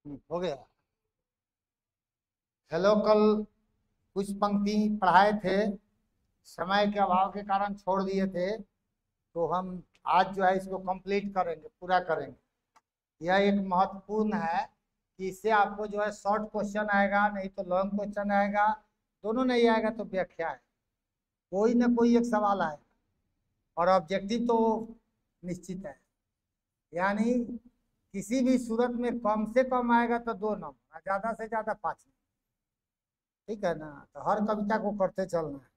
हो गया। हेलो, कल कुछ पंक्ति पढ़ाए थे, समय के अभाव के कारण छोड़ दिए थे, तो हम आज जो है इसको कंप्लीट करेंगे, पूरा करेंगे। यह एक महत्वपूर्ण है कि इससे आपको जो है शॉर्ट क्वेश्चन आएगा, नहीं तो लॉन्ग क्वेश्चन आएगा, दोनों नहीं आएगा तो व्याख्या है, कोई ना कोई एक सवाल आएगा। और ऑब्जेक्टिव तो निश्चित है, यानी किसी भी सूरत में कम से कम आएगा तो 2 नंबर, ज्यादा से ज्यादा 5 नंबर। ठीक है ना, तो हर कविता को करते चलना है।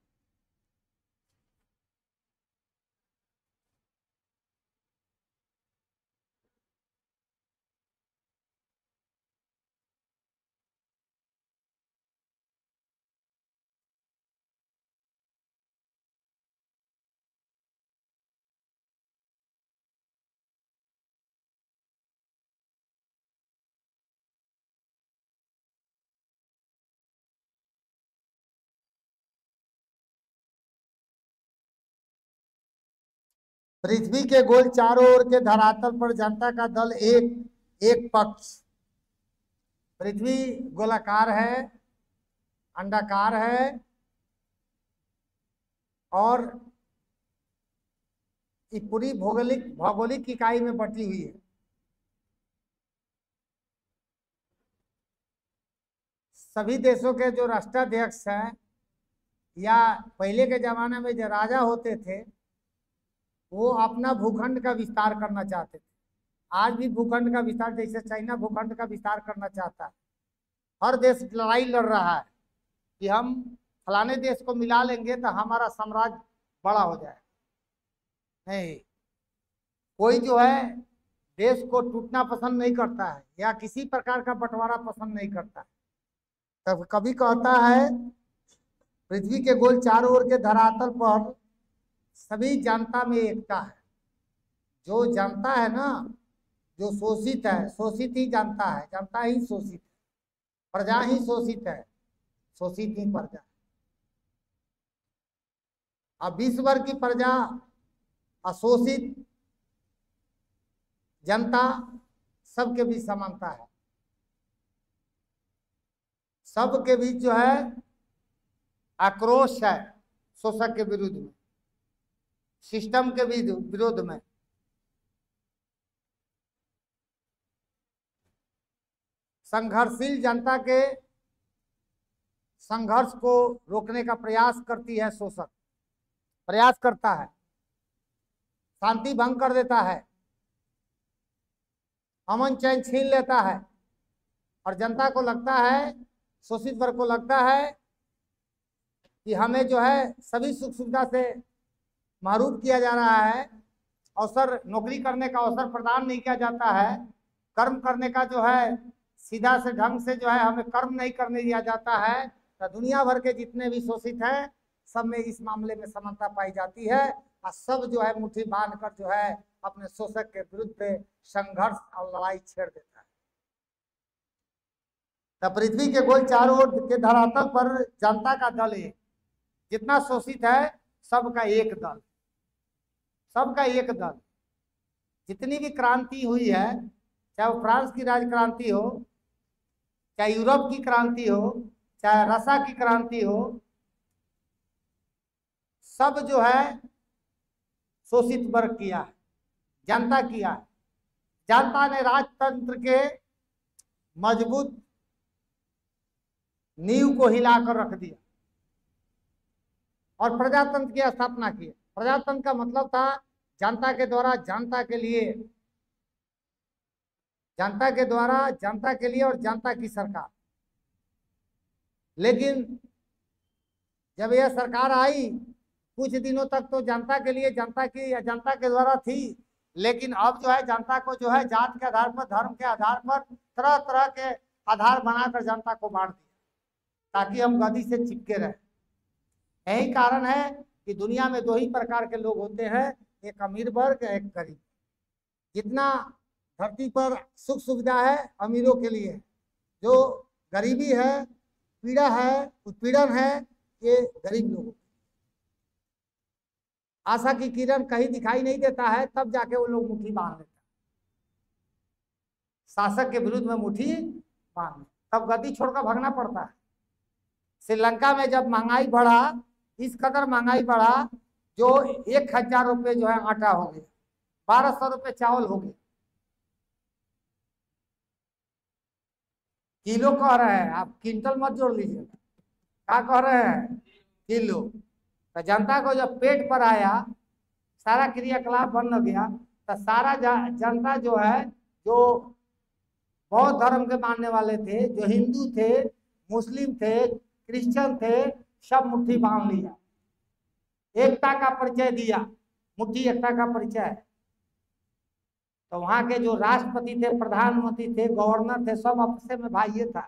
पृथ्वी के गोल चारों ओर के धरातल पर जनता का दल एक एक पक्ष। पृथ्वी गोलाकार है, अंडाकार है, और ये पूरी भौगोलिक भौगोलिक इकाई में बटी हुई है। सभी देशों के जो राष्ट्राध्यक्ष हैं, या पहले के जमाने में जो राजा होते थे, वो अपना भूखंड का विस्तार करना चाहते थे। आज भी भूखंड का विस्तार, जैसे चाइना भूखंड का विस्तार करना चाहता है, हर देश लड़ाई लड़ रहा है कि हम फलाने देश को मिला लेंगे तो हमारा साम्राज्य बड़ा हो जाए। नहीं, कोई जो है देश को टूटना पसंद नहीं करता है, या किसी प्रकार का बंटवारा पसंद नहीं करता है। तब कभी कहता है, पृथ्वी के गोल चारों ओर के धरातल पर सभी जनता में एकता है। जो जानता है ना, जो शोषित है, शोषित ही जानता है, जनता ही शोषित है, प्रजा ही शोषित है, शोषित ही प्रजा। अब विश्व भर की प्रजा, अशोषित जनता, सबके बीच समानता है। सबके बीच जो है आक्रोश है शोषक के विरुद्ध में, सिस्टम के विरोध में। संघर्षशील जनता के संघर्ष को रोकने का प्रयास करती है शोषक, प्रयास करता है, शांति भंग कर देता है, अमन चैन छीन लेता है। और जनता को लगता है, शोषित वर्ग को लगता है कि हमें जो है सभी सुख सुविधा से महरूम किया जा रहा है, अवसर, नौकरी करने का अवसर प्रदान नहीं किया जाता है, कर्म करने का जो है सीधा से ढंग से जो है हमें कर्म नहीं करने दिया जाता है। तो दुनिया भर के जितने भी शोषित हैं, सब में इस मामले में समानता पाई जाती है, और सब जो है मुट्ठी बांध कर जो है अपने शोषक के विरुद्ध संघर्ष और लड़ाई छेड़ देता है। तो पृथ्वी के गोल चारों ओर के धरातल पर जनता का दल है, जितना शोषित है सबका एक दल, सबका एक दल। जितनी भी क्रांति हुई है, चाहे वो फ्रांस की राजक्रांति हो, चाहे यूरोप की क्रांति हो, चाहे रसा की क्रांति हो, सब जो है शोषित वर्ग किया है, जनता किया है। जनता ने राजतंत्र के मजबूत नींव को हिलाकर रख दिया और प्रजातंत्र की स्थापना की। प्रजातंत्र का मतलब था जनता के द्वारा जनता के लिए, जनता के द्वारा जनता के लिए और जनता की सरकार। लेकिन जब यह सरकार आई, कुछ दिनों तक तो जनता के लिए, जनता की या जनता के द्वारा थी, लेकिन अब जो है जनता को जो है जात के आधार पर, धर्म के आधार पर, तरह तरह के आधार बनाकर जनता को बांट दिया ताकि हम गद्दी से चिपके रहे। यही कारण है कि दुनिया में 2 ही प्रकार के लोग होते हैं, एक अमीर वर्ग, एक गरीब। जितना धरती पर सुख सुविधा है अमीरों के लिए, जो गरीबी है, पीड़ा है, उत्पीड़न है, ये गरीब लोगों। आशा की किरण कहीं दिखाई नहीं देता है, तब जाके वो लोग मुट्ठी बांध लेते हैं। शासक के विरुद्ध में मुट्ठी बांध, तब गद्दी छोड़कर भागना पड़ता है। श्रीलंका में जब महंगाई बढ़ा, इस कदर महंगाई बढ़ा जो 1000 रुपये जो है आटा हो गया, 1200 रुपये चावल हो गया। किलो कह रहे हैं, आप क्विंटल मत जोड़ लीजिएगा, क्या कह रहे हैं, किलो। तो जनता को जब पेट पर आया, सारा क्रियाकलाप बंद हो गया, तो सारा जनता जो है, जो बौद्ध धर्म के मानने वाले थे, जो हिंदू थे, मुस्लिम थे, क्रिश्चियन थे, सब मुट्ठी बांध लिया, एकता का परिचय दिया, मुट्ठी एकता का परिचय। तो वहां के जो राष्ट्रपति थे, प्रधानमंत्री थे, गवर्नर थे, सब आपस में भाई था,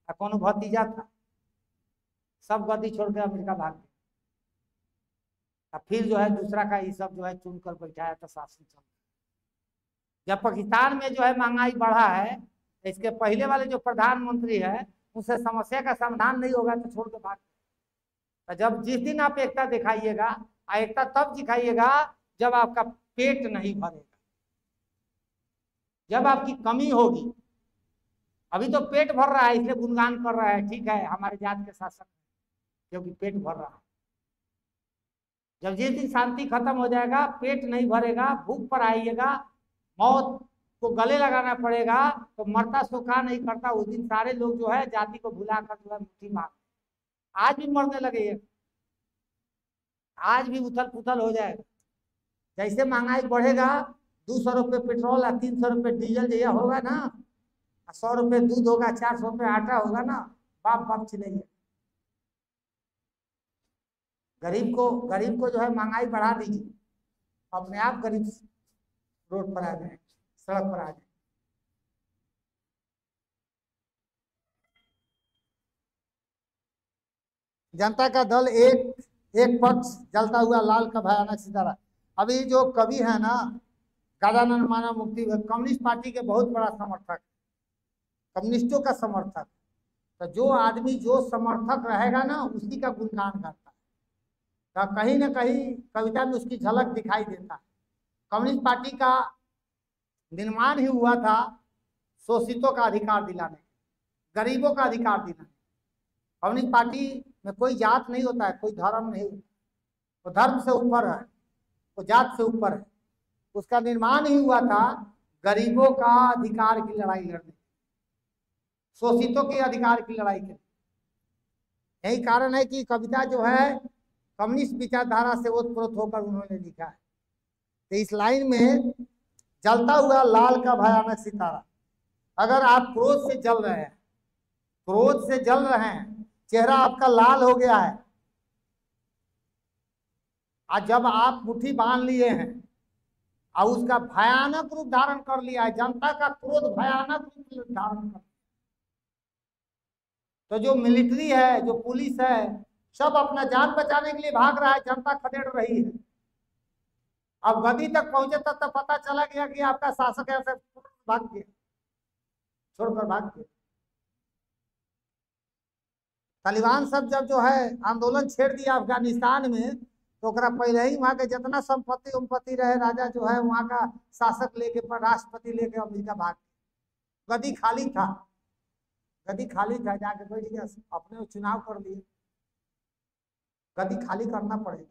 कौन भतीजा था, सब गद्दी छोड़ के अमेरिका भाग गए। फिर जो है दूसरा का ये सब जो है चुनकर बैठाया था, शासन चल। जब पाकिस्तान में जो है महंगाई बढ़ा है, इसके पहले वाले जो प्रधानमंत्री है, उनसे समस्या का समाधान नहीं होगा तो छोड़ के भाग। तो जब जिस दिन आप एकता दिखाइएगा, एकता तब दिखाइएगा जब आपका पेट नहीं भरेगा, जब आपकी कमी होगी। अभी तो पेट भर रहा है इसलिए गुणगान कर रहा है, ठीक है, हमारे जात के शासक, क्योंकि पेट भर रहा है। जब जिस दिन शांति खत्म हो जाएगा, पेट नहीं भरेगा, भूख पर आइएगा, मौत को गले लगाना पड़ेगा, तो मरता सूखा नहीं करता, उस दिन सारे लोग जो है जाति को भुलाकर जो है मुट्ठी मार। आज भी मरने लगे हैं, आज भी उथल पुथल हो जाएगा। जैसे महंगाई बढ़ेगा, 200 रुपये पेट्रोल और 300 रुपये डीजल जैसा होगा ना, 100 रुपये दूध होगा, 400 रुपये आटा होगा ना, बाप बाप चिल्लाइए। गरीब को जो है महंगाई बढ़ा दीजिए, अपने आप गरीब रोड पर आ जाए, सड़क पर आ जाए। जनता का दल एक पक्ष, जलता हुआ लाल का भयानक सितारा। अभी जो कवि है ना, गजानन मानव मुक्ति, कम्युनिस्ट पार्टी के बहुत बड़ा समर्थक, कम्युनिस्टों का समर्थक। तो जो आदमी जो समर्थक रहेगा ना, उसी का गुणगान करता है, तो कहीं ना कहीं कविता में उसकी झलक दिखाई देता है। कम्युनिस्ट पार्टी का निर्माण ही हुआ था शोषितों का अधिकार दिलाने, गरीबों का अधिकार दिलाने। कम्युनिस्ट पार्टी में कोई जात नहीं होता है, कोई धर्म नहीं, वो धर्म से ऊपर है, वो जात से ऊपर है। उसका निर्माण ही हुआ था गरीबों का अधिकार की लड़ाई लड़ने, शोषितों के अधिकार की लड़ाई के। यही कारण है कि कविता जो है कम्युनिस्ट विचारधारा से ओतप्रोत होकर उन्होंने लिखा है। तो इस लाइन में जलता हुआ लाल का भयानक सितारा, अगर आप क्रोध से जल रहे हैं, क्रोध से जल रहे हैं, चेहरा आपका लाल हो गया है, आज जब आप मुट्ठी बांध लिए हैं और उसका भयानक रूप धारण कर लिया है, जनता का क्रोध भयानक रूप धारण कर, तो जो मिलिट्री है, जो पुलिस है, सब अपना जान बचाने के लिए भाग रहा है, जनता खदेड़ रही है। अब गद्दी तक पहुंचे तब तो पता चला गया कि आपका शासक ऐसे भाग गया, छोड़कर भाग गया। तालिबान सब जब जो है आंदोलन छेड़ दिया अफगानिस्तान में, तो पहले ही वहां के जितना संपत्ति उम्पत्ति रहे, राजा जो है वहां का शासक लेके, राष्ट्रपति लेके अमेरिका भाग गया। गद्दी खाली था, गद्दी खाली था, जाके बैठ गया, अपने चुनाव कर लिए। गद्दी खाली करना पड़ेगा।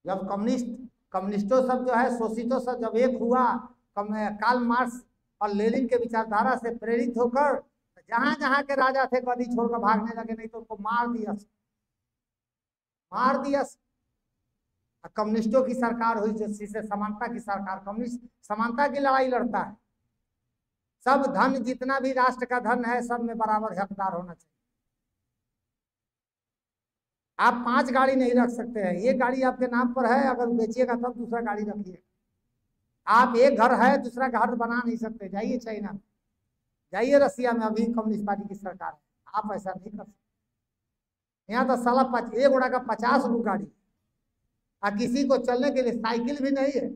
जब कम्युनिस्टों सब जो है, शोषितों सब जब एक हुआ, कार्ल मार्क्स और लेनिन के विचारधारा से प्रेरित होकर, जहां जहां के राजा थे गद्दी छोड़कर भागने लगे, नहीं तो उनको मार दिया, मार दिया। कम्युनिस्टों की सरकार हुई जिससे समानता की सरकार, कम्युनिस्ट समानता की लड़ाई लड़ता है। सब धन, जितना भी राष्ट्र का धन है, सब में बराबर हकदार होना चाहिए। आप 5 गाड़ी नहीं रख सकते हैं, एक गाड़ी आपके नाम पर है, अगर बेचिएगा तब दूसरा गाड़ी रखिए। आप एक घर है, दूसरा घर बना नहीं सकते। जाइए चाइना में, जाइए रसिया में, अभी कम्युनिस्ट पार्टी की सरकार है, आप ऐसा नहीं कर सकते। यहाँ तो साला एक उड़ा का 50 गो गाड़ी, और किसी को चलने के लिए साइकिल भी नहीं है।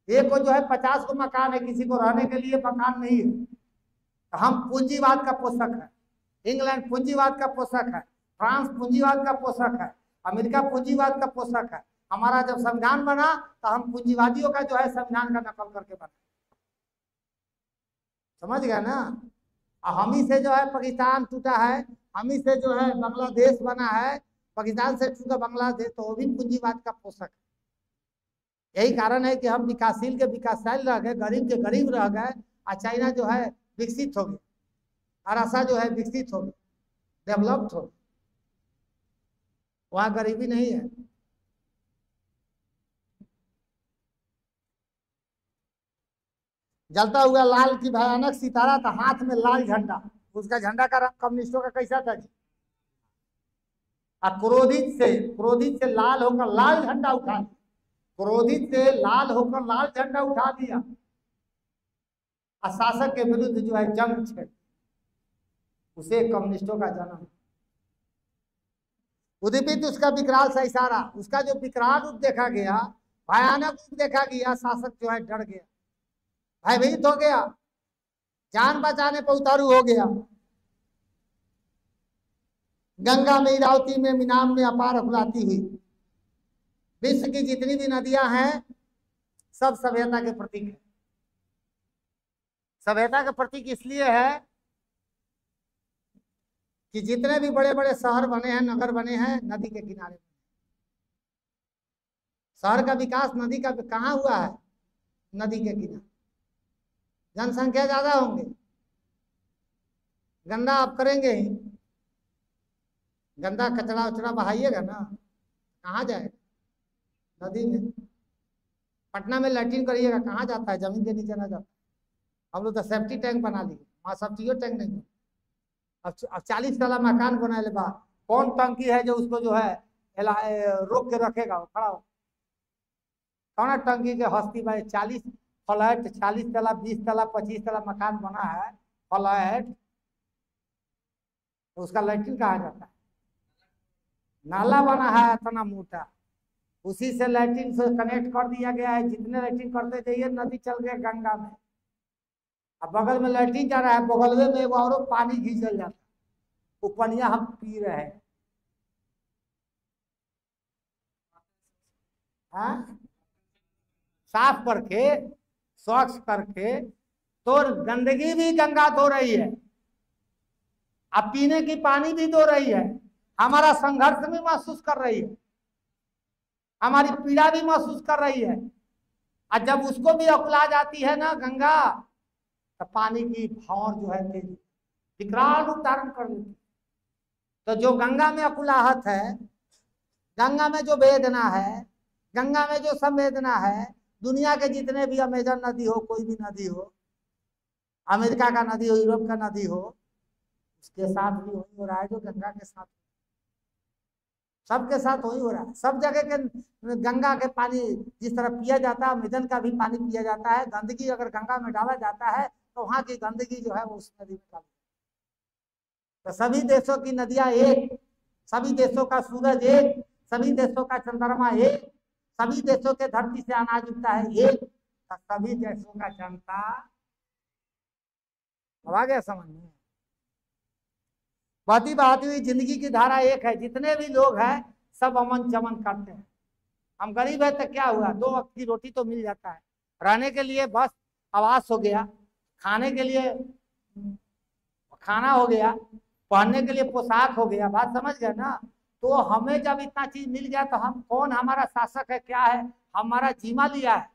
एक को जो है 50 को मकान है, किसी को रहने के लिए मकान नहीं है। तो हम पूंजीवाद का पोषक है, इंग्लैंड पूंजीवाद का पोषक है, फ्रांस पूंजीवाद का पोषक है, अमेरिका पूंजीवाद का पोषक है। हमारा जब संविधान बना तो हम पूंजीवादियों का जो है संविधान का नकल करके बना। समझ गया ना। हम ही से जो है पाकिस्तान टूटा है, हम ही से जो है बांग्लादेश बना है, पाकिस्तान से टूटा बांग्लादेश, तो वो भी पूंजीवाद का पोषक है। यही कारण है कि हम विकासशील के विकासशील रह गए, गरीब के गरीब रह गए, और चाइना जो है विकसित हो गई, और आशा जो है विकसित हो गई, डेवलप्ड हो गई। वहां गरीबी नहीं है। जलता हुआ लाल की भयानक सितारा था, हाथ में लाल झंडा, उसका झंडा का रंग कम्युनिस्टों का कैसा था जी? और क्रोधित से लाल होकर लाल झंडा उठा दिया, क्रोधित से लाल होकर लाल झंडा उठा दिया, और शासक के विरुद्ध जो है जंग छेड़, उसे कम्युनिस्टों का जन्म। उद्दीपित उसका विकराल सा इशारा, उसका जो विकराल रूप देखा गया, भयानक रूप देखा गया, शासक जो है डर गया, भयभीत हो गया, जान बचाने पर उतारू हो गया। गंगा में, इरावती में, मीनाम में अपार फुलाती हुई, विश्व की जितनी भी नदियां हैं सब सभ्यता के प्रतीक है। सभ्यता का प्रतीक इसलिए है कि जितने भी बड़े बड़े शहर बने हैं, नगर बने हैं, नदी के किनारे। शहर का विकास नदी का कहाँ हुआ है? नदी के किनारे। जनसंख्या ज्यादा होंगे, गंदा आप करेंगे ही, गंदा कचरा उचरा बहाइएगा ना, कहाँ जाएगा? नदी में। पटना में लैट्रिन करिएगा, कहाँ जाता है? जमीन के नीचे ना जाता। हम लोग तो सेफ्टी टैंक बना लिए, वहां सेफ्टी टैंक नहीं। अब 40 तला मकान बना ले बा, कौन टंकी है जो उसको जो है रोक के रखेगा? वो खड़ा हो, कौन टंकी के हस्ती भाई? 40 फ्लैट, 40 तला, 20 तला, 25 तला मकान बना है, फ्लैट, तो उसका लैट्रिन कहाँ जाता है? नाला बना है इतना मोटा, उसी से लैट्रिन से कनेक्ट कर दिया गया है। जितने लैट्रिन करते जाइए, नदी चल गया गंगा में। अब बगल में लैट्रिन जा रहा है, बगल में एक और पानी घिंचल जाता है, वो पनिया हम पी रहे हैं। हाँ? साफ करके, स्वच्छ करके, तो गंदगी भी गंगा धो रही है, अब पीने की पानी भी धो रही है, हमारा संघर्ष भी महसूस कर रही है, हमारी पीड़ा भी महसूस कर रही है। और जब उसको भी अकुला जाती है ना गंगा, तो पानी की भौर जो है तेजी विकराल रूप धारण कर लेती। तो जो गंगा में अकुलाहट है, गंगा में जो वेदना है, गंगा में जो संवेदना है, दुनिया के जितने भी अमेजन नदी हो, कोई भी नदी हो, अमेरिका का नदी हो, यूरोप का नदी हो, उसके साथ भी वही हो रहा है जो गंगा के साथ, सबके साथ वही हो रहा है। सब जगह के गंगा के पानी जिस तरह पिया जाता है, अमेजन का भी पानी पिया जाता है। गंदगी अगर गंगा में डाला जाता है तो वहां की गंदगी जो है वो उस नदी में डाली। तो सभी देशों की नदियां एक, सभी देशों का सूरज एक, सभी देशों का चंद्रमा एक, सभी देशों के धरती से अनाज उगता है एक, तो सभी देशों का जनता। अब आ गया समझ में? बहती बहती हुई जिंदगी की धारा एक है, जितने भी लोग हैं सब अमन चमन करते हैं। हम गरीब है तो क्या हुआ, 2 वक्त की रोटी तो मिल जाता है, रहने के लिए बस आवास हो गया, खाने के लिए खाना हो गया, पहनने के लिए पोशाक हो गया। बात समझ गए ना? तो हमें जब इतना चीज मिल गया तो हम कौन हमारा शासक है, क्या है? हमारा जिम्मा लिया है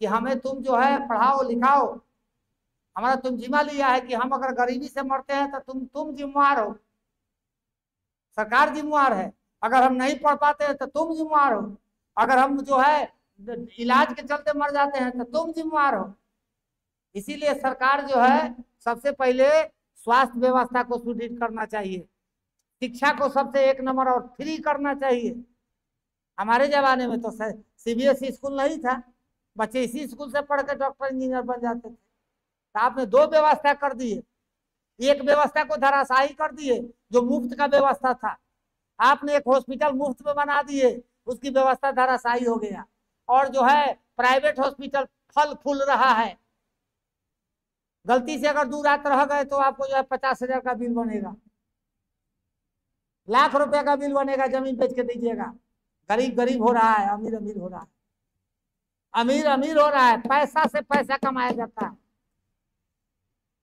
कि हमें तुम जो है पढ़ाओ लिखाओ, हमारा तुम जिम्मा लिया है कि हम अगर गरीबी से मरते हैं तो तुम जिम्मेवार हो, सरकार जिम्मेवार है। अगर हम नहीं पढ़ पाते हैं तो तुम जिम्मेवार हो, अगर हम जो है इलाज के चलते मर जाते हैं तो तुम जिम्मेवार हो। इसीलिए सरकार जो है सबसे पहले स्वास्थ्य व्यवस्था को सुदृढ़ करना चाहिए, शिक्षा को सबसे 1 नंबर और फ्री करना चाहिए। हमारे जमाने में तो सीबीएसई स्कूल नहीं था, बच्चे इसी स्कूल से पढ़ के डॉक्टर इंजीनियर बन जाते थे। तो आपने 2 व्यवस्था कर दिए, एक व्यवस्था को धराशायी कर दिए जो मुफ्त का व्यवस्था था, आपने एक हॉस्पिटल मुफ्त में बना दिए, उसकी व्यवस्था धराशायी हो गया। और जो है प्राइवेट हॉस्पिटल फल फूल रहा है, गलती से अगर 2 रात रह गए तो आपको जो है 50,000 का बिल बनेगा, लाख रुपए का बिल बनेगा, जमीन बेच के दीजिएगा। गरीब गरीब हो रहा है, अमीर अमीर हो रहा है, अमीर अमीर हो रहा है, पैसा से पैसा कमाया जाता है।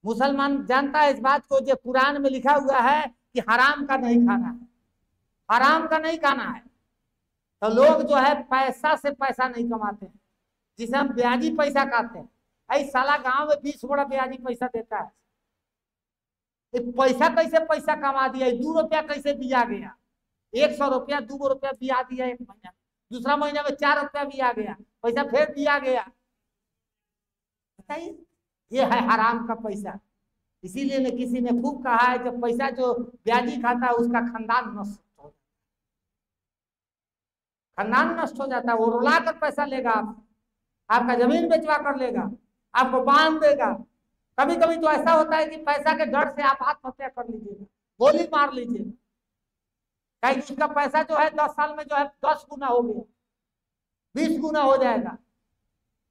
मुसलमान जानता है इस बात को, जो कुरान में लिखा हुआ है कि हराम का नहीं खाना है, हराम का नहीं खाना है। तो लोग जो है पैसा से पैसा नहीं कमाते हैं, जिसे हम ब्याजी पैसा खाते हैं। ऐ साला गांव में 20 बड़ा ब्याजी पैसा देता है। पैसा कैसे पैसा कमा दिया, 2 रुपया कैसे दिया गया, 100 रुपया 2 रुपया दिया दिया एक महीना, दूसरा महीना में 4 रुपया दिया गया, पैसा फिर दिया गया। बताइए, ये है हराम का पैसा। इसीलिए ने किसी ने खूब कहा है, जब पैसा जो ब्याजी खाता है उसका खानदान नष्ट हो जाता है, खानदान नष्ट हो जाता है। वो रुला कर पैसा लेगा, आपका जमीन बेचवा कर लेगा, आपको बांध देगा। कभी कभी तो ऐसा होता है कि पैसा के डर से आप आत्महत्या कर लीजिएगा, गोली मार लीजिएगा, कहीं उसका पैसा जो है 10 साल में जो है 10 गुना हो गया, 20 गुना हो जाएगा।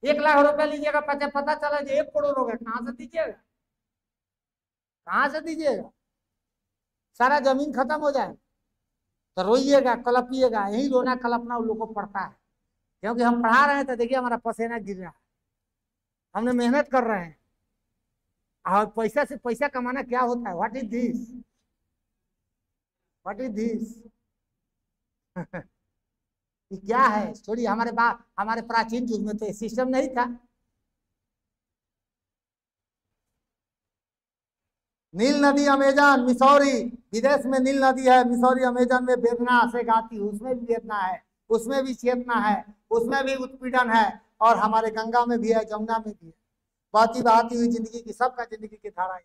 1 लाख रुपया लीजिएगा, पता चला 1 करोड़ हो गया, कहां से दीजिएगा, कहां से दीजिएगा? सारा जमीन खत्म हो जाए तो रोइएगा, कलपिएगा। यही रोना कलपना उन लोगों को पड़ता है, क्योंकि हम पढ़ा रहे हैं तो देखिए हमारा पसीना गिर रहा है, हमने मेहनत कर रहे हैं। और पैसा से पैसा कमाना क्या होता है? What is this, what is this? ये क्या है स्टोरी? हमारे प्राचीन युग में तो ये सिस्टम नहीं था। नील नदी, अमेजन, मिसौरी, विदेश में नील नदी है, मिसौरी, अमेजन में वेदना से गाती, उसमें भी वेदना है, उसमें भी चेतना है, उसमें भी उत्पीड़न है, और हमारे गंगा में भी है, जमुना में भी है। बहती बहती हुई जिंदगी की, सबका जिंदगी की धारा है।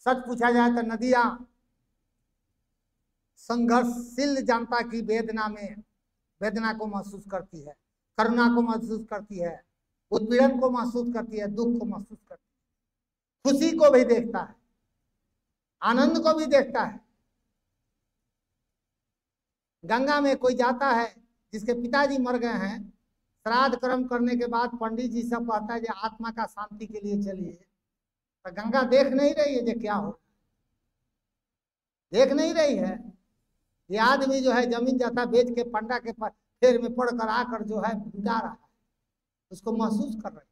सच पूछा जाए तो नदियां संघर्षशील जनता की वेदना में वेदना को महसूस करती है, करुणा को महसूस करती है, उत्पीड़न को महसूस करती है, दुख को महसूस करती है, खुशी को भी देखता है, आनंद को भी देखता है। गंगा में कोई जाता है जिसके पिताजी मर गए हैं, श्राद्ध कर्म करने के बाद पंडित जी सब कहता है कि आत्मा का शांति के लिए चलिए, तो गंगा देख नहीं रही है जो क्या हो, देख नहीं रही है। ये आदमी जो है जमीन जाता बेच के पंडा के फेर में पड़कर आकर जो है भुला रहा है, उसको महसूस कर रहे।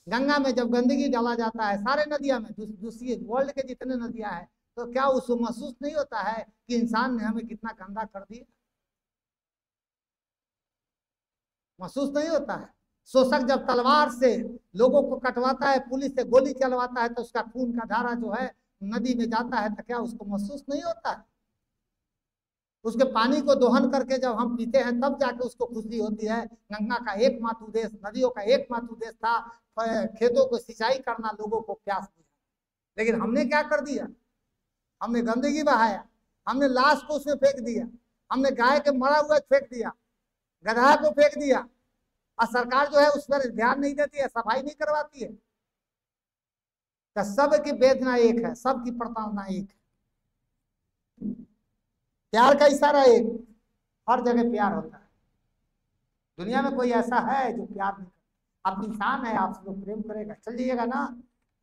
गंगा में जब गंदगी डाला जाता है, सारे नदियां में, दूसरी वर्ल्ड के जितने नदियां हैं, तो क्या उसको महसूस नहीं होता है कि इंसान ने हमें कितना गंदा कर दिया? महसूस नहीं होता है। शोषक जब तलवार से लोगों को कटवाता है, पुलिस से गोली चलवाता है, तो उसका खून का धारा जो है नदी में जाता है, तो क्या उसको महसूस नहीं होता है? उसके पानी को दोहन करके जब हम पीते हैं तब जाके उसको खुशी होती है। गंगा का एकमात्र उद्देश्य, नदियों का एकमात्र उद्देश्य था खेतों को सिंचाई करना, लोगों को प्यास बुझाना। लेकिन हमने क्या कर दिया? हमने गंदगी बहाया, हमने लाश को उसमें फेंक दिया, हमने गाय के मरा हुआ फेंक दिया, गधा को फेंक दिया, और सरकार जो है उस पर ध्यान नहीं देती है, सफाई नहीं करवाती है। तो सबकी वेदना एक है, सबकी प्रताड़ना एक है, प्यार का इशारा एक, हर जगह प्यार होता है। दुनिया में कोई ऐसा है जो प्यार नहीं करता? आप इंसान है, आपसे लोग प्रेम करेगा। चल जाइएगा ना,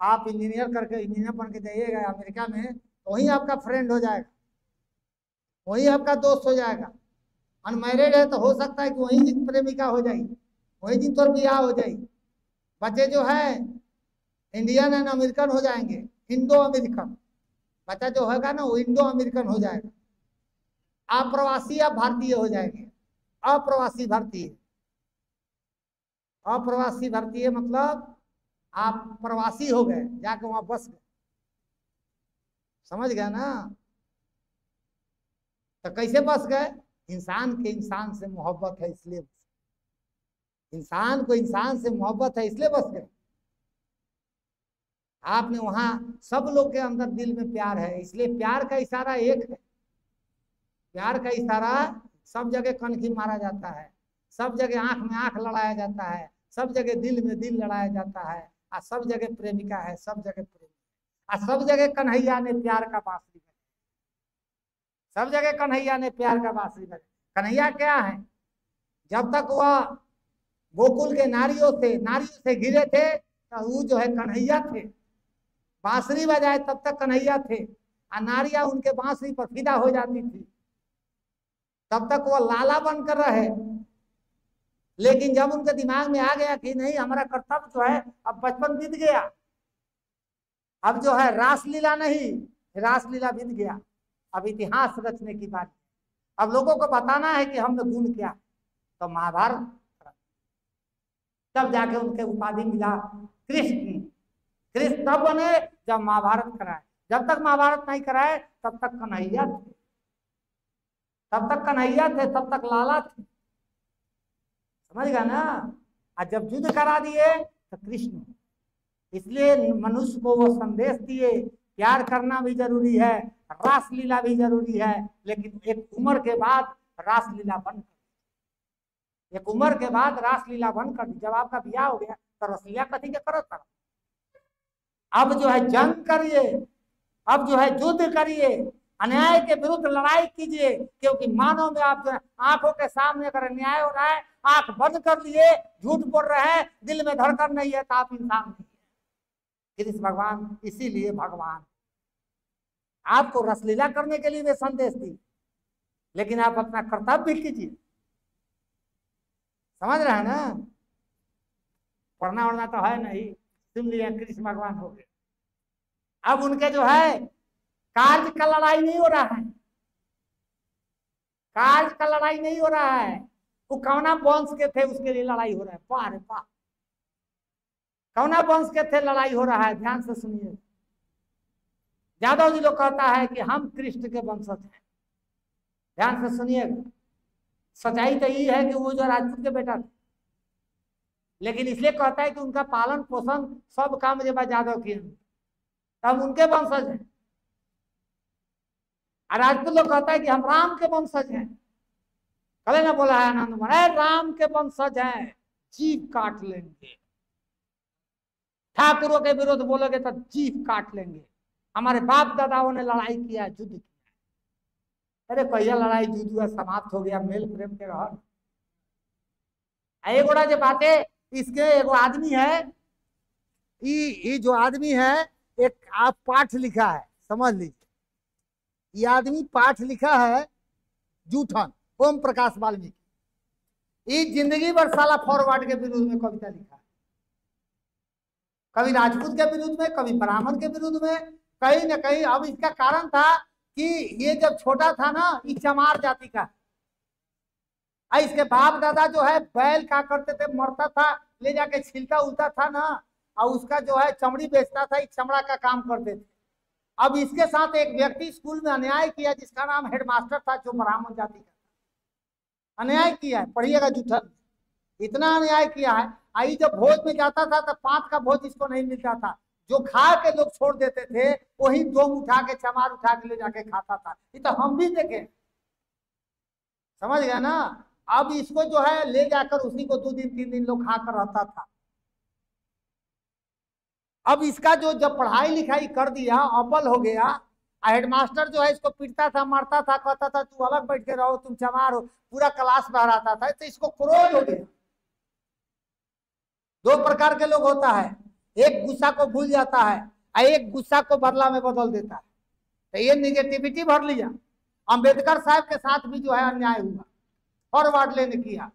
आप इंजीनियर करके, इंजीनियर बन के जाइएगा अमेरिका में, तो वही आपका फ्रेंड हो जाएगा, वही आपका दोस्त हो जाएगा। अनमैरिड है तो हो सकता है कि वही दिन प्रेमिका हो जाएगी, वही दिन तो ब्याह हो जाएगी। बच्चे जो है इंडियन एंड अमेरिकन हो जाएंगे, इंडो अमेरिकन। बच्चा जो होगा ना वो इंडो अमेरिकन हो जाएगा। अप्रवासी आप भारतीय हो जाएंगे, अप्रवासी भारतीय। अप्रवासी भारतीय मतलब आप प्रवासी हो गए, जाके वहां बस गए, समझ गए ना? तो कैसे बस गए? इंसान के इंसान से मोहब्बत है इसलिए, इंसान को इंसान से मोहब्बत है इसलिए बस गए। आपने वहां, सब लोग के अंदर दिल में प्यार है, इसलिए प्यार का इशारा एक है। प्यार का इशारा सब जगह कनखी मारा जाता है, सब जगह आंख में आंख लड़ाया जाता है, सब जगह दिल में दिल लड़ाया जाता है, और सब जगह प्रेमिका है, सब जगह प्रेम, और सब जगह कन्हैया ने प्यार का बांसुरी बजाया, सब जगह कन्हैया ने प्यार का बांसुरी बजाया। कन्हैया क्या है? जब तक वह गोकुल के नारियों से घिरे थे तो वो जो है कन्हैया थे, बांसुरी बजाए तब तक कन्हैया थे, और नारियां उनके बांसुरी पर फिदा हो जाती थी, तब तक वो लाला बनकर रहे। लेकिन जब उनके दिमाग में आ गया कि नहीं हमारा कर्तव्य जो है, अब बचपन बीत गया, अब जो है रासलीला नहीं, रासलीला बीत गया, अब इतिहास रचने की बात, अब लोगों को बताना है कि हम में गुण क्या, तो महाभारत, तब जाके उनके उपाधि मिला कृष्ण। कृष्ण तब बने जब महाभारत कराए, जब तक महाभारत नहीं कराए तब तक कन्हैया थे, तब तक कन्हैया थे, तब तक लाला थे, समझ गया ना। और जब युद्ध करा दिए तो कृष्ण, इसलिए मनुष्य को वो संदेश दिए, प्यार करना भी जरूरी है, रासलीला भी जरूरी है, लेकिन एक उम्र के बाद रासलीला बंद कर, एक उम्र के बाद रासलीला बंद कर दी। जब आपका ब्याह हो गया तो रसलीला कथी के करो करो, अब जो है जंग करिए, अब जो है युद्ध करिए, अन्याय के विरुद्ध लड़ाई कीजिए, क्योंकि मानव में आप जो है आंखों के सामने अगर अन्याय हो रहा है, आंख बंद कर लिए, झूठ बोल रहे हैं, दिल में धड़कन नहीं है, तो आप इंसान नहीं है। कृष्ण भगवान इसीलिए भगवान, आपको रसलीला करने के लिए वे संदेश दी, लेकिन आप अपना कर्तव्य भी कीजिए, समझ रहे हैं ना। पढ़ना वढ़ना तो है नहीं, सुन लिया कृष्ण भगवान हो गए। अब उनके जो है कार्य का लड़ाई नहीं हो रहा है, कार्य का लड़ाई नहीं हो रहा है, वो कौना वंश के थे उसके लिए लड़ाई हो रहा है। वाह रे वाह, कौना वंश के थे लड़ाई हो रहा है, ध्यान से सुनिए। यादव जी लोग कहता है कि हम कृष्ण के वंशज हैं, ध्यान से सुनिएगा। सच्चाई तो यही है कि वो जो राजपूत के बेटा थे, लेकिन इसलिए कहता है कि उनका पालन पोषण सब काम जब यादव किए, तब उनके वंशज हैं। राजपूत लोग कहता है कि हम राम के वंशज हैं, कल ना बोला है आनंद मन, राम के वंशज हैं, जीभ काट लेंगे, ठाकुरों के विरोध बोलोगे तो जीभ काट लेंगे, हमारे बाप दादाओं ने लड़ाई किया, युद्ध किया। अरे कहिया लड़ाई युद्ध हुआ, समाप्त हो गया, मेल प्रेम के रहन। एक बड़ा जो बातें, इसके एगो आदमी है, ये जो आदमी है, एक आप पाठ लिखा है, समझ लीजिए, ये आदमी पाठ लिखा है जूठन, ओम प्रकाश वाल्मीकि। ये जिंदगी भर साला फॉरवर्ड के विरुद्ध में कविता लिखा है, कभी राजपूत के विरुद्ध में, कभी ब्राह्मण के विरुद्ध में, कहीं ना कहीं। अब इसका कारण था कि ये जब छोटा था ना, ये चमार जाति का, इसके बाप दादा जो है बैल क्या करते थे, मरता था, ले जाके छिलता उलता था ना, और उसका जो है चमड़ी बेचता था, चमड़ा का काम करते थे। अब इसके साथ एक व्यक्ति स्कूल में अन्याय किया, जिसका नाम हेडमास्टर था, जो ब्राह्मण जाति का, अन्याय किया है, पढ़िएगा जूठन, इतना अन्याय किया है। आई जब भोज में जाता था तो 5 का भोज इसको नहीं मिलता था, जो खा के लोग छोड़ देते थे, वही डोम उठा के, चमार उठा के ले जाके खाता था। ये तो हम भी देखे, समझ गया ना। अब इसको जो है ले जाकर उसी को 2 दिन 3 दिन लोग खाकर रहता था। अब इसका जो जब पढ़ाई लिखाई कर दिया, अव्वल हो गया, हेडमास्टर जो है इसको पीटता था, मारता था, कहता था तू अलग बैठ के रहो, तुम चमार हो, पूरा क्लास बहराता था, तो इसको क्रोध हो गया। 2 प्रकार के लोग होता है, एक गुस्सा को भूल जाता है और एक गुस्सा को बदला में बदल देता है। तो ये निगेटिविटी भर लिया। अंबेडकर साहब के साथ भी जो है अन्याय हुआ, फॉरवर्ड लेने किया,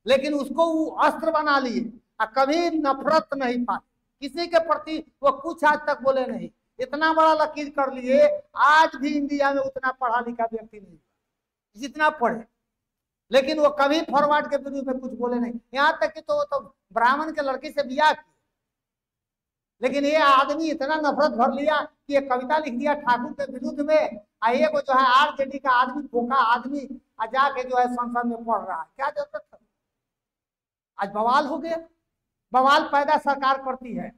लेकिन उसको वो अस्त्र बना लिए, और कभी नफरत नहीं पाते किसी के प्रति, वो कुछ आज तक बोले नहीं। इतना बड़ा लकीर कर लिए, आज भी इंडिया में उतना पढ़ा लिखा व्यक्ति नहीं जितना पढ़े, लेकिन वो कभी फॉरवर्ड के विरुद्ध में कुछ बोले नहीं। यहाँ तक कि तो ब्राह्मण के लड़की से ब्याह किया, लेकिन ये आदमी इतना नफरत भर लिया कि ये कविता लिख दिया ठाकुर के विरुद्ध में। आइए को जो है आरजेडी का आदमी, भूखा आदमी, जाके जो है संसद में पढ़ रहा है, क्या जरूरत था। आज बवाल हो गया, बवाल पैदा सरकार करती है।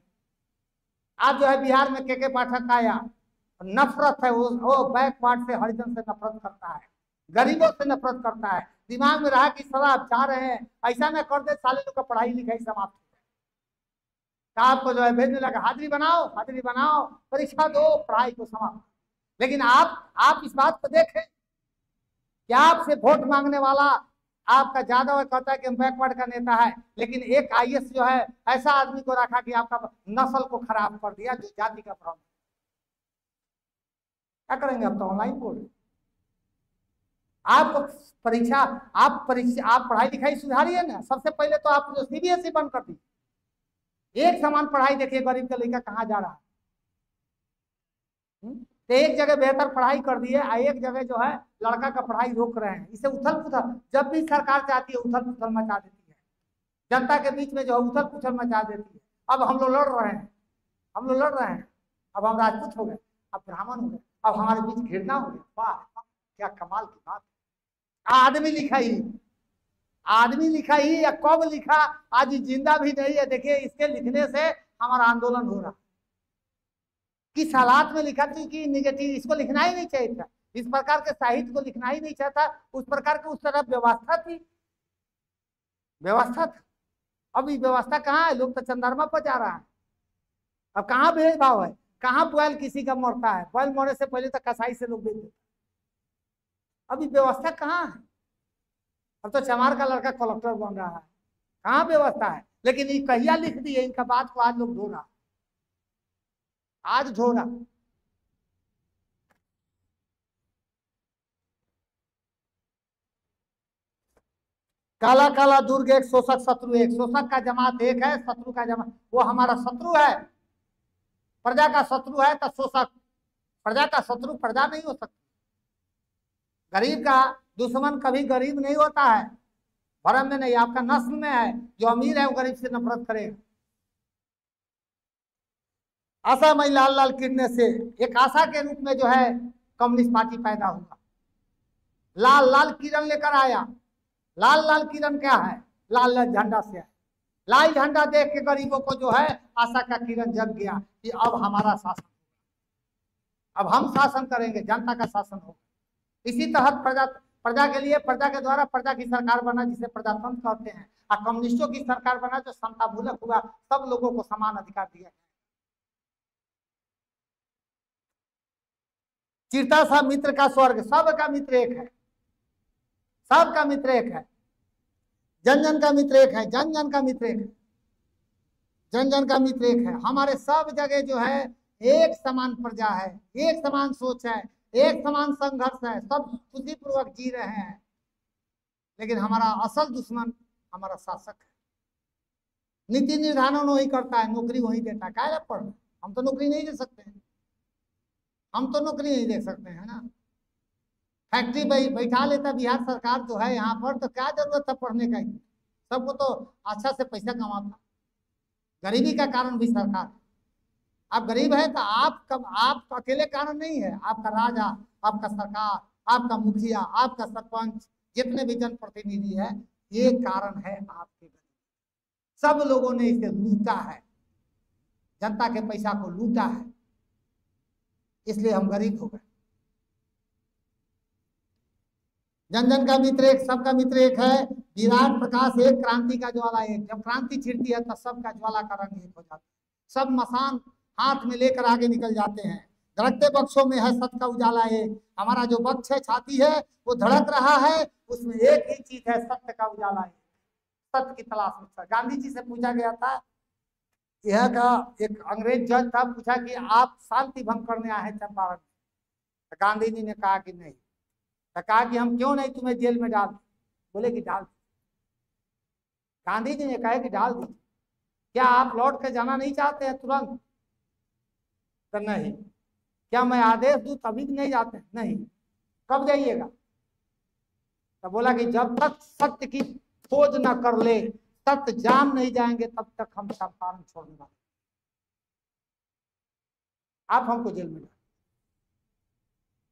आज जो है बिहार में के पाठक आया, नफरत है, वो बैकवर्ड से, हरिजन से नफरत करता है, गरीबों से नफरत करता है। दिमाग में रहा कि साला आप चाह रहे हैं ऐसा ना कर दे, साले लोग का पढ़ाई लिखाई समाप्त हो जाए, आपको जो है भेजने लगा, हाजिरी बनाओ, परीक्षा दो, पढ़ाई को समाप्त। लेकिन आप इस बात को देखें, क्या आपसे वोट मांगने वाला आपका ज्यादा है, कहता है कि हम बैकवर्ड का नेता है, लेकिन एक आईएएस जो है ऐसा आदमी को रखा कि आपका नस्ल को खराब कर दिया, जो जाति का प्रॉब्लम। क्या करेंगे, अब तो ऑनलाइन बोर्ड। आप परीक्षा आप पढ़ाई लिखाई सुधारिए ना। सबसे पहले तो आप जो सीबीएसई बंद कर दीजिए। एक समान पढ़ाई देखिए, गरीब का लड़का कहाँ जा रहा है। तो एक जगह बेहतर पढ़ाई कर दिए, एक जगह जो है लड़का का पढ़ाई रोक रहे हैं। इसे उथल पुथल, जब भी सरकार चाहती है उथल पुथल मचा देती है, जनता के बीच में जो है उथल पुथल मचा देती है। अब हम लोग लड़ रहे हैं, हम लोग लड़ रहे हैं। अब हम राजपूत हो गए, अब ब्राह्मण हो गए, अब हमारे बीच घृणा हो गया। वाह, क्या कमाल की बात। आदमी लिखा ही, आदमी लिखा ही या कब लिखा, आज जिंदा भी नहीं है। देखिए, इसके लिखने से हमारा आंदोलन हो रहा। किस हालात में लिखा थी कि निगेटिव, इसको लिखना ही नहीं चाहिए था। इस प्रकार के साहित्य को लिखना ही नहीं चाहता। उस प्रकार की उस तरफ व्यवस्था थी, व्यवस्था था। अब ये व्यवस्था कहाँ है? लोग तो चंद्रमा पर जा रहा है। अब कहाँ भेदभाव है? कहाँ बैल किसी का मरता है? बैल मरने से पहले तो कसाई से लोग बेच देते। अभी व्यवस्था कहाँ है? अब तो चमार का लड़का कलेक्टर बन रहा है। कहाँ व्यवस्था है? लेकिन ये कहिया लिख दिए, इनका बात को आज लोग धो रहा, आज धो रहा। काला काला दुर्ग एक, शोषक शत्रु एक। शोषक का जमात एक है, शत्रु का जमात, वो हमारा शत्रु है। प्रजा का शत्रु है तो शोषक, प्रजा का शत्रु प्रजा नहीं हो सकती। गरीब का दुश्मन कभी गरीब नहीं होता है, भरम में नहीं, आपका नस्ल में है। जो अमीर है वो गरीब से नफरत करेगा। आशा में लाल लाल किरणें से, एक आशा के रूप में जो है कम्युनिस्ट पार्टी पैदा हुआ। लाल लाल किरण लेकर आया। लाल लाल किरण क्या है? लाल लाल झंडा से है। लाल झंडा देख के गरीबों को जो है आशा का किरण जग गया कि अब हमारा शासन, अब हम शासन करेंगे, जनता का शासन होगा। इसी तहत प्रजा के लिए, प्रजा के द्वारा प्रजा की सरकार बना, जिसे प्रजातंत्र कहते हैं। और कम्युनिस्टों की सरकार बना जो समता मूलक हुआ, सब लोगों को समान अधिकार दिया। चिरता सा मित्र का स्वर्ग, सबका मित्र एक है, सबका मित्र एक है। जन जन का मित्र एक है, जन जन का मित्र एक है, जन जन का मित्र एक है। हमारे सब जगह जो है एक समान प्रजा है, एक समान सोच है, एक समान संघर्ष है, सब खुशी पूर्वक जी रहे हैं। लेकिन हमारा असल दुश्मन हमारा शासक है। नीति निर्धारण वही करता है, नौकरी वही देता है। क्या पढ़, हम तो नौकरी नहीं दे सकते हैं, हम तो नौकरी नहीं दे सकते हैं ना। फैक्ट्री बैठा लेता बिहार सरकार जो है यहाँ पर, तो क्या जरूरत था पढ़ने का? सबको तो अच्छा से पैसा कमाता। गरीबी का कारण भी सरकार। आप गरीब है तो आप अकेले कारण नहीं है, आपका राजा, आपका सरकार, आपका मुखिया, आपका सरपंच, जितने भी जनप्रतिनिधि है, ये कारण है आपके गरीब। सब लोगों ने इसे लूटा है, जनता के पैसा को लूटा है, इसलिए हम गरीब हो गए। जन जन का मित्र एक, सबका मित्र एक है। विराट प्रकाश एक, क्रांति का ज्वाला एक। जब क्रांति छिड़ती है तो सबका ज्वाला का रंग एक हो जाता है। सब मसान हाथ में लेकर आगे निकल जाते हैं। धड़कते बक्सों में है सत्य का उजाला एक। हमारा जो बक्स है, छाती है, वो धड़क रहा है, उसमें एक ही चीज है, सत्य का उजाला एक। सत्य की तलाश में। गांधी जी से पूछा गया था, यह का एक अंग्रेज जज था, पूछा कि आप शांति भंग करने आए हैं चंपारण में। गांधी जी ने कहा कि नहीं। तो कहा कि हम क्यों नहीं तुम्हें जेल में डाल। बोले कि डाल। गांधी जी ने कहा कि डाल दीजिए। क्या आप लौट के जाना नहीं चाहते हैं तुरंत? तो नहीं। क्या मैं आदेश दूं तभी भी नहीं जाते? नहीं। कब जाइएगा? तो बोला कि जब तक सत्य की खोज न कर ले, सत्य जान नहीं जाएंगे, तब तक हम चंपारण छोड़ने वाले। आप हमको जेल में डाल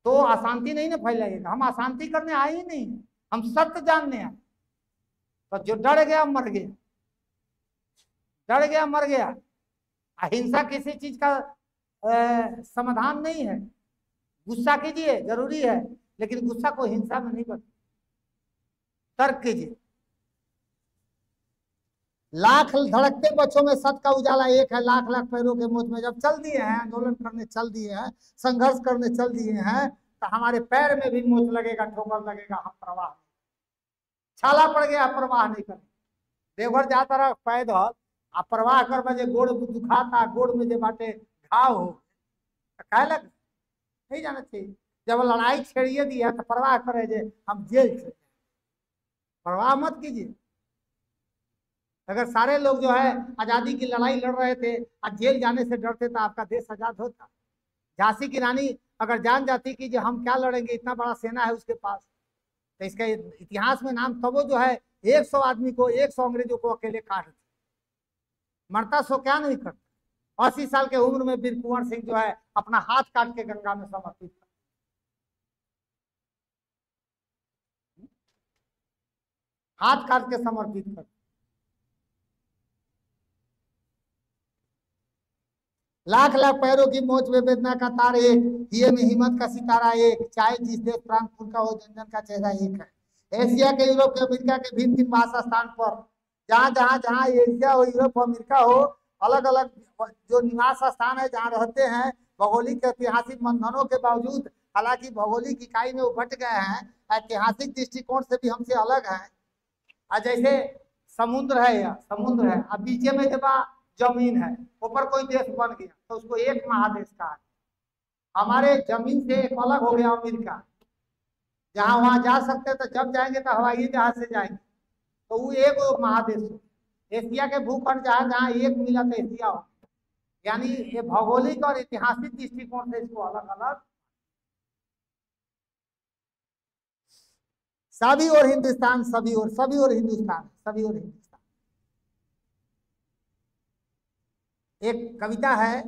तो अशांति नहीं ना फैलाइएगा। हम अशांति करने आए ही नहीं, हम सत्य जानने आए। तो जो डर गया मर गया, डर गया मर गया। अहिंसा किसी चीज का समाधान नहीं है। गुस्सा कीजिए, जरूरी है, लेकिन गुस्सा को हिंसा में नहीं बदले। तर्क कीजिए। लाख धड़कते बच्चों में सत्य का उजाला एक है। लाख लाख पैरों के मोच में जब चल दिए हैं, आंदोलन करने चल दिए हैं, संघर्ष करने चल दिए हैं, तो हमारे पैर में भी मोच लगेगा, ठोकर लगेगा, हम प्रवाह नहीं। छाला पड़ गया, परवाह नहीं करें। देवघर जाता रहा पैदल, आ परवाह कर बजे गोड़ दुखाता, गोड़ में जे बाटे घाव हो, कहे लग नहीं जाना चाहिए। जब लड़ाई छेड़िए दी है तो परवाह करे जे हम जेल चले जाएं। परवाह मत कीजिए। अगर सारे लोग जो है आजादी की लड़ाई लड़ रहे थे और जेल जाने से डरते तो आपका देश आजाद होता। झांसी की रानी अगर जान जाती कि जो हम क्या लड़ेंगे, इतना बड़ा सेना है उसके पास, तो इसका इतिहास में नाम तब वो जो है 100 आदमी को, 100 अंग्रेजों को अकेले काट देते। मरता सो क्या नहीं करता। 80 साल के उम्र में वीर कुंवर सिंह जो है अपना हाथ काट के गंगा में समर्पित कर, हाथ काट के समर्पित कर। लाख लाख पैरों की मोच में वेदना का तार एक, ये में हिम्मत का सितारा एक, चाहे जिस देश प्रांत फूल का हो, जन जन का चेहरा एक है। एशिया के, यूरोप के, अमेरिका के भिन्न भिन्न भाषा स्थान पर, जहाँ जहाँ जहाँ एशिया हो, यूरोप हो, अमेरिका हो, अलग अलग जो निवास स्थान है जहाँ रहते हैं, भौगोलिक ऐतिहासिक बंधनों के बावजूद, हालांकि भौगोलिक इकाई में वो बट गए हैं, ऐतिहासिक दृष्टिकोण से भी हमसे अलग है। जैसे समुद्र है, या समुद्र है, अब बीचे में जब जमीन है, ऊपर कोई देश बन गया तो उसको एक महादेश कहा है। हमारे जमीन से एक अलग हो गया अमेरिका, जहां वहां जा सकते तो जब जाएंगे तो हवाई जहाज से जाएंगे, तो वो एक महादेश हो। एशिया के भूखंड जहां जहां एक मिला तो एशिया हो, यानी ये भौगोलिक और ऐतिहासिक दृष्टिकोण से इसको अलग अलग। सभी और हिंदुस्तान, सभी और, सभी और हिंदुस्तान, सभी और हिंदुस्तान। एक कविता है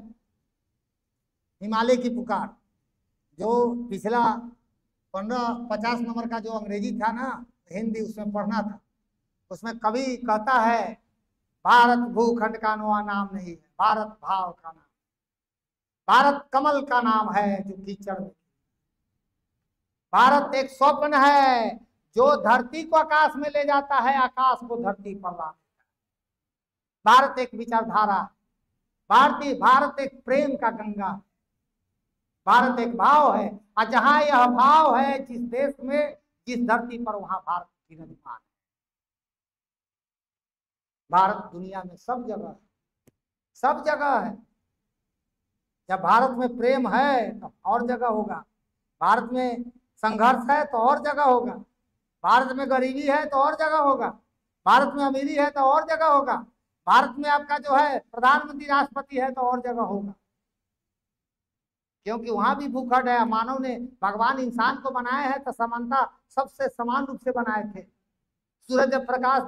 हिमालय की पुकार, जो पिछला 50 नंबर का जो अंग्रेजी था ना, हिंदी उसमें पढ़ना था। उसमें कवि कहता है, भारत भूखंड का नवा नाम नहीं है, भारत भाव का नाम, भारत कमल का नाम है जो कीचड़ में, भारत एक स्वप्न है जो धरती को आकाश में ले जाता है, आकाश को धरती पर ला देता है। भारत एक विचारधारा, भारत एक प्रेम का गंगा, भारत एक भाव है, और जहां यह भाव है जिस देश में, जिस धरती पर, वहां भारत की निर्माण है। भारत दुनिया में सब जगह है, सब जगह है। जब भारत में प्रेम है तो और जगह होगा, भारत में संघर्ष है तो और जगह होगा, भारत में गरीबी है तो और जगह होगा, भारत में अमीरी है तो और जगह होगा, भारत में आपका जो है प्रधानमंत्री राष्ट्रपति है तो और जगह होगा, क्योंकि वहां भी भूखंड है। मानव ने, भगवान इंसान को बनाया है तो समानता, सबसे समान रूप से बनाए थे। सूरज जब प्रकाश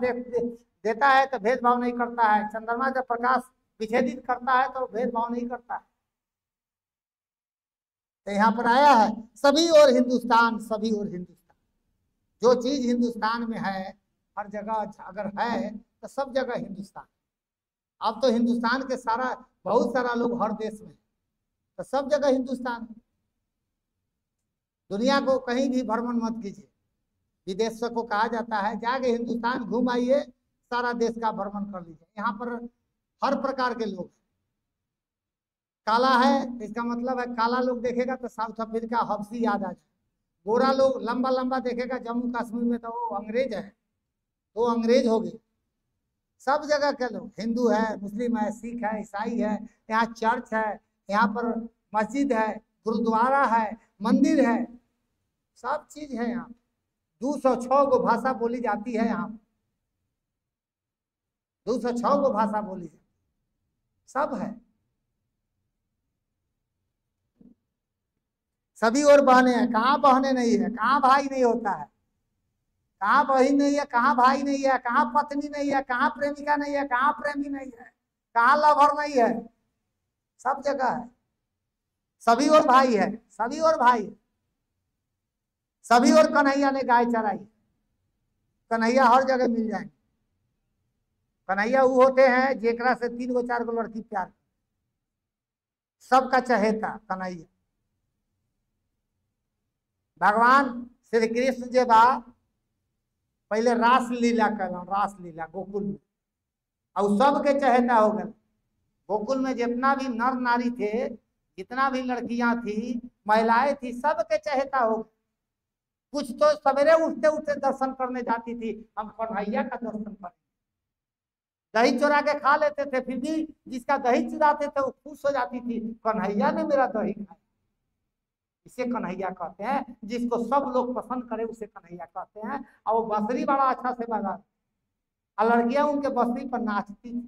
देता है तो भेदभाव नहीं करता है, चंद्रमा जब प्रकाश विच्छेदित करता है तो भेदभाव नहीं करता है। तो यहाँ पर आया है सभी और हिंदुस्तान, सभी और हिंदुस्तान। जो चीज हिंदुस्तान में है, हर जगह अगर है तो सब जगह हिंदुस्तान। अब तो हिंदुस्तान के सारा, बहुत सारा लोग हर देश में, तो सब जगह हिंदुस्तान। दुनिया को कहीं भी भ्रमण मत कीजिए, विदेशों को कहा जाता है जाके हिंदुस्तान घूम आइए, सारा देश का भ्रमण कर लीजिए। यहाँ पर हर प्रकार के लोग, काला है इसका मतलब है, काला लोग देखेगा तो साउथ अफ्रीका हब्सी याद आ जाए। गोरा लोग लंबा लंबा देखेगा जम्मू कश्मीर में तो वो अंग्रेज है, तो अंग्रेज हो गए। सब जगह के लोग, हिंदू है, मुस्लिम है, सिख है, ईसाई है, यहाँ चर्च है, यहाँ पर मस्जिद है, गुरुद्वारा है, मंदिर है, सब चीज है यहाँ। 206 को भाषा बोली जाती है यहाँ, 206 को भाषा बोली जाती, सब है। सभी और बहने हैं, कहाँ बहने नहीं है, कहाँ भाई नहीं होता है, कहाँ बहन नहीं है, कहाँ भाई नहीं है, कहाँ पत्नी नहीं है, कहाँ प्रेमिका नहीं है, कहाँ प्रेमी नहीं है, कहाँ लवर नहीं है, सब जगह है। सभी और भाई है, सभी और भाई है। सभी और कन्हैया ने गाय चराई, कन्हैया हर जगह मिल जाएंगे। कन्हैया वो होते हैं जेकरा से 3 गो 4 गो लड़की प्यार, सबका चहेता कन्हैया। भगवान श्री कृष्ण जे बा पहले रास लीला कर, रास लीला गोकुल में, और सबके चहेता हो गए। गोकुल में जितना भी नर नारी थे, जितना भी लड़कियां थी, महिलाएं थी, सबके चहेता हो गए। कुछ तो सवेरे उठते उठते दर्शन करने जाती थी, हम कन्हैया का दर्शन करें। दही चुरा के खा लेते थे, फिर भी जिसका दही चुराते थे वो खुश हो जाती थी, कन्हैया ने मेरा दही खाया। इसे कन्हैया कहते हैं। जिसको सब लोग पसंद करे उसे कन्हैया कहते हैं। और वो बंसुरी बड़ा अच्छा से बजा, और लड़कियां उनके बंसुरी पर नाचती थी।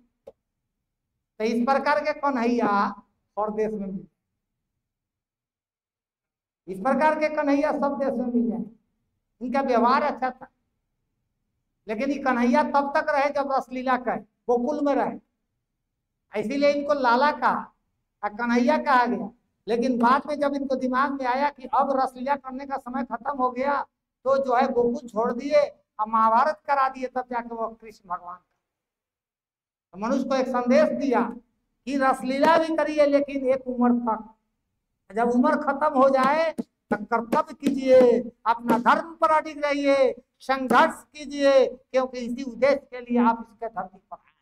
तो इस प्रकार के कन्हैया और देश में मिले, इस प्रकार के कन्हैया सब देश में मिल जाए। इनका व्यवहार अच्छा था, लेकिन ये कन्हैया तब तक रहे जब रसलीला कहे, गोकुल में रहे, इसीलिए इनको लाला कहा, कन्हैया कहा गया। लेकिन बाद में जब इनको दिमाग में आया कि अब रसलीला करने का समय खत्म हो गया, तो जो है गोकुल छोड़ दिए और महाभारत करा दिए, तब जाके वो कृष्ण भगवान तो मनुष्य को एक संदेश दिया कि रसलीला भी करिए, लेकिन एक उम्र तक, जब उम्र खत्म हो जाए तब कर्तव्य कीजिए, अपना धर्म पर अडिग रहिए, संघर्ष कीजिए, क्योंकि इसी उद्देश्य के लिए आप इसके धरती पर आए।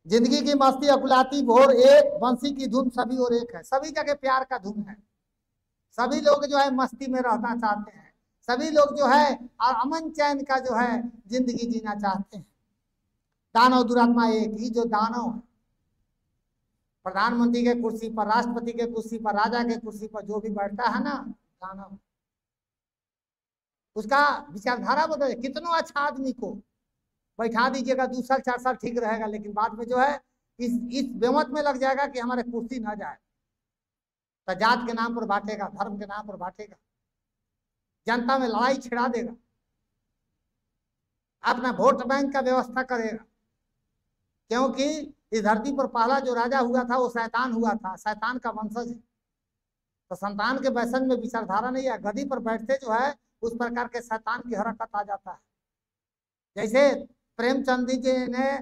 जिंदगी की मस्ती अकुलाती भोर एक, बंसी की धुन सभी और एक है। सभी जगह प्यार का धुन है, सभी लोग जो है मस्ती में रहना चाहते हैं, सभी लोग जो है और अमन चैन का जो है जिंदगी जीना चाहते हैं। दानव दुरात्मा एक ही, जो दानव है, प्रधानमंत्री के कुर्सी पर, राष्ट्रपति के कुर्सी पर, राजा के कुर्सी पर जो भी बैठता है ना, दानव, उसका विचारधारा बदल। कितनों अच्छा आदमी को बैठा दीजिएगा, 2 साल 4 साल ठीक रहेगा, लेकिन बाद में जो है इस बेमत में लग जाएगा कि हमारे कुर्सी ना जाए, तो जात के नाम पर बांटेगा, धर्म के नाम पर बांटेगा, जनता में लड़ाई छिड़ा देगा, अपना वोट बैंक का व्यवस्था करेगा। क्योंकि इस धरती पर पहला जो राजा हुआ था वो शैतान हुआ था, शैतान का वंशज है। तो संतान के वैसन में विचारधारा नहीं है, गद्दी पर बैठते जो है उस प्रकार के शैतान की हरकत आ जाता है। जैसे प्रेमचंद जी ने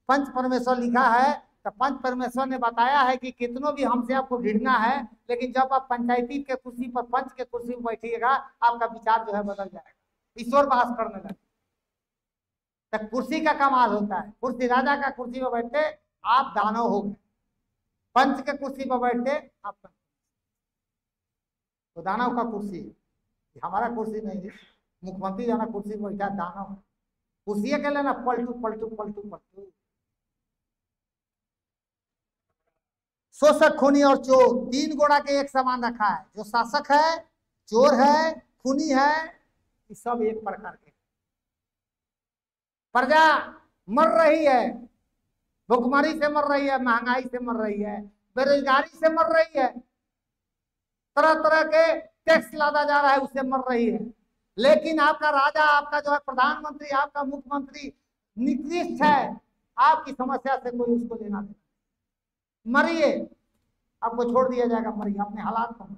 पंच परमेश्वर लिखा है, तो पंच परमेश्वर ने बताया है कि कितनों भी हमसे आपको भिड़ना है, लेकिन जब आप पंचायती के कुर्सी पर, पंच के कुर्सी पर बैठिएगा, आपका विचार जो है बदल जाएगा, ईश्वर वास करने लगे। तो कुर्सी का कमाल होता है, कुर्सी राजा का कुर्सी पर बैठते आप दानव हो गए, पंच के कुर्सी पर बैठते आप, तो दानव का कुर्सी है, हमारा कुर्सी नहीं है। मुख्यमंत्री जाना कुर्सी पर बैठा, दानव कुर्सी के लेना पलटू पलटू पलटू पलटू। शोषक, खूनी और चोर, 3 घोड़ा के एक समान रखा है। जो शासक है, चोर है, खूनी है, ये सब एक प्रकार के। प्रजा मर रही है, भुखमरी से मर रही है, महंगाई से मर रही है, बेरोजगारी से मर रही है, तरह तरह के टैक्स लादा जा रहा है, उससे मर रही है। लेकिन आपका राजा, आपका जो है प्रधानमंत्री, आपका मुख्यमंत्री निकृष्ट है, आपकी समस्या से कोई उसको लेना देना, मरिए, आपको छोड़ दिया जाएगा, मरिए अपने हालात पर।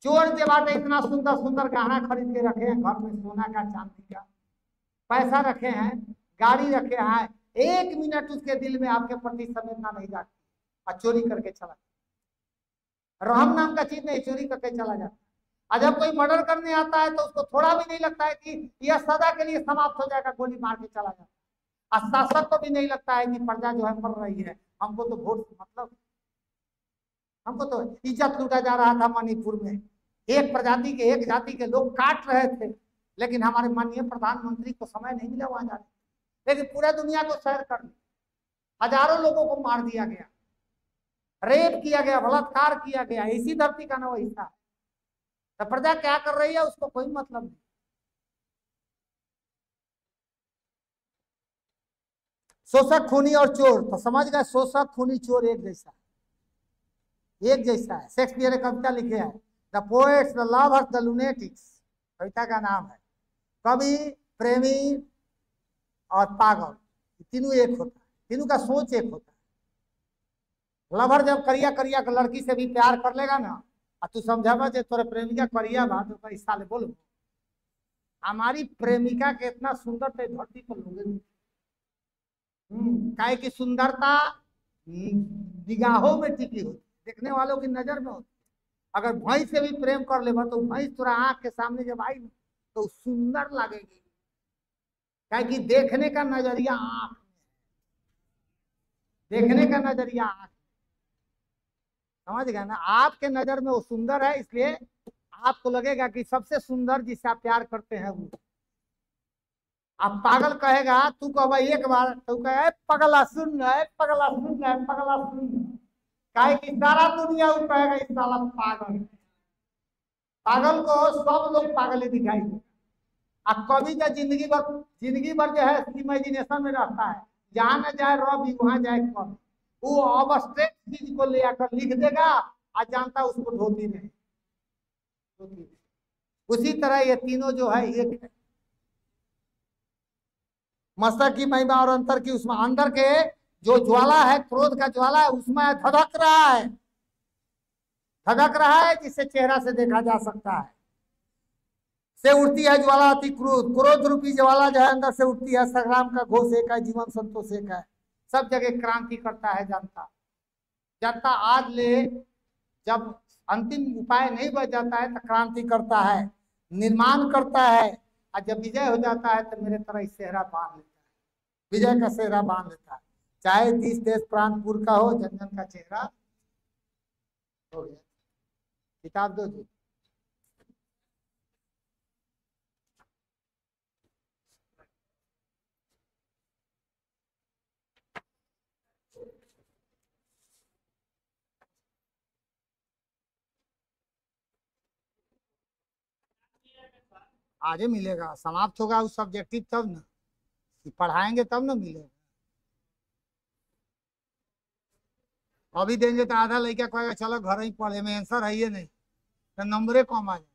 चोर के बाटे इतना सुंदर सुंदर गहना खरीद के रखे हैं घर में, सोना का, चांदी का, पैसा रखे हैं, गाड़ी रखे हैं, 1 मिनट उसके दिल में आपके प्रति संवेदना नहीं जाती, और चोरी करके चला, रहम नाम का चीज नहीं, चोरी करके चला जाता। और जब कोई मर्डर करने आता है तो उसको थोड़ा भी नहीं लगता है कि यह सदा के लिए समाप्त हो जाएगा, गोली मार के चला जाता है। और शासक को भी नहीं लगता है कि प्रजा जो है मर रही है, हमको तो वोट मतलब, हमको तो इज्जत लूटा जा रहा था मणिपुर में, एक प्रजाति के, एक जाति के लोग काट रहे थे, लेकिन हमारे माननीय प्रधानमंत्री को समय नहीं मिला वहां जाने, लेकिन पूरा दुनिया को सैर कर लिया, हजारों लोगों को मार दिया गया, रेप किया गया, बलात्कार किया गया, इसी धरती का ना वो हिस्सा है। तो प्रजा क्या कर रही है उसको कोई मतलब नहीं। शोषक, खूनी और चोर, तो समझ गए, शोषक, खूनी, चोर एक जैसा, एक जैसा है। शेक्सपियर ने कविता लिखे है, the poets, the lovers, the lunatics, कविता का नाम है। कवि, प्रेमी और पागल, तीनों एक होता है, तीनों का सोच एक होता है। लवर जब करिया करिया लड़की से भी प्यार कर लेगा ना, तू समझावा जे तोरे प्रेमिका करिया बा, तो पैसा ले बोलो हमारी प्रेमिका के इतना सुंदर थे धरती पर लोग, काहे की सुंदरता निगाहों में टिकी होती, देखने वालों की नजर में होती। अगर भैंस से भी प्रेम कर ले तो भैंस तोरा आंख के सामने जब आई तो सुंदर लगेगी, काहे की देखने का नजरिया आंख में, देखने का नजरिया आंख, समझ गया ना। आपके नजर में वो सुंदर है, इसलिए आपको लगेगा कि सबसे सुंदर जिससे आप प्यार करते हैं वो, अब पागल कहेगा, तू कह एक बार तो कहे पगला सुन रहा है, पगला सुन रहा है, पगला सुन रहा है। काहे कि सारा दुनिया वो कहेगा इस साला पागल है। पागल को सब लोग पागल ही दिखाई दे। अब कवि जो जिंदगी भर जो है इमेजिनेशन में रहता है, जहां न जाए रवि वहां जाए कवि। वो अबस्ट्रैक्ट चीज को ले आकर लिख देगा और जानता उसको ढोती नहीं, ढोती नहीं। उसी तरह ये तीनों जो है एक है। मस्तक की महिमा और अंतर की, उसमें अंदर के जो ज्वाला है, क्रोध का ज्वाला है, उसमें धधक रहा है, धधक रहा है, जिससे चेहरा से देखा जा सकता है। से उठती है ज्वाला अति क्रोध, क्रोध रूपी ज्वाला जो है अंदर से उठती है। संग्राम का घोष एक है, जीवन संतोष एक है। सब जगह क्रांति करता है जनता। जनता आज ले जब अंतिम उपाय नहीं बच जाता है तो क्रांति करता है, निर्माण करता है, और जब विजय हो जाता है तो मेरे तरह सेहरा बांध लेता है, विजय का सेहरा बांध लेता है। चाहे देश देश प्रांतपुर का हो, जन जन का चेहरा हो गया। किताब दो जी। आगे मिलेगा, समाप्त होगा उस सब्जेक्टिव तब ना, पढ़ाएंगे तब ना मिलेगा। अभी देंगे तो आधा लड़का कहेगा चलो घर ही पढ़े, में आंसर है ये नहीं तो नंबरे कम आ जाए।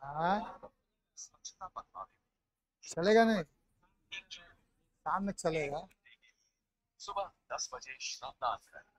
हाँ, चलेगा नहीं, शाम में चलेगा। सुबह 10 बजे श्रमदान करें।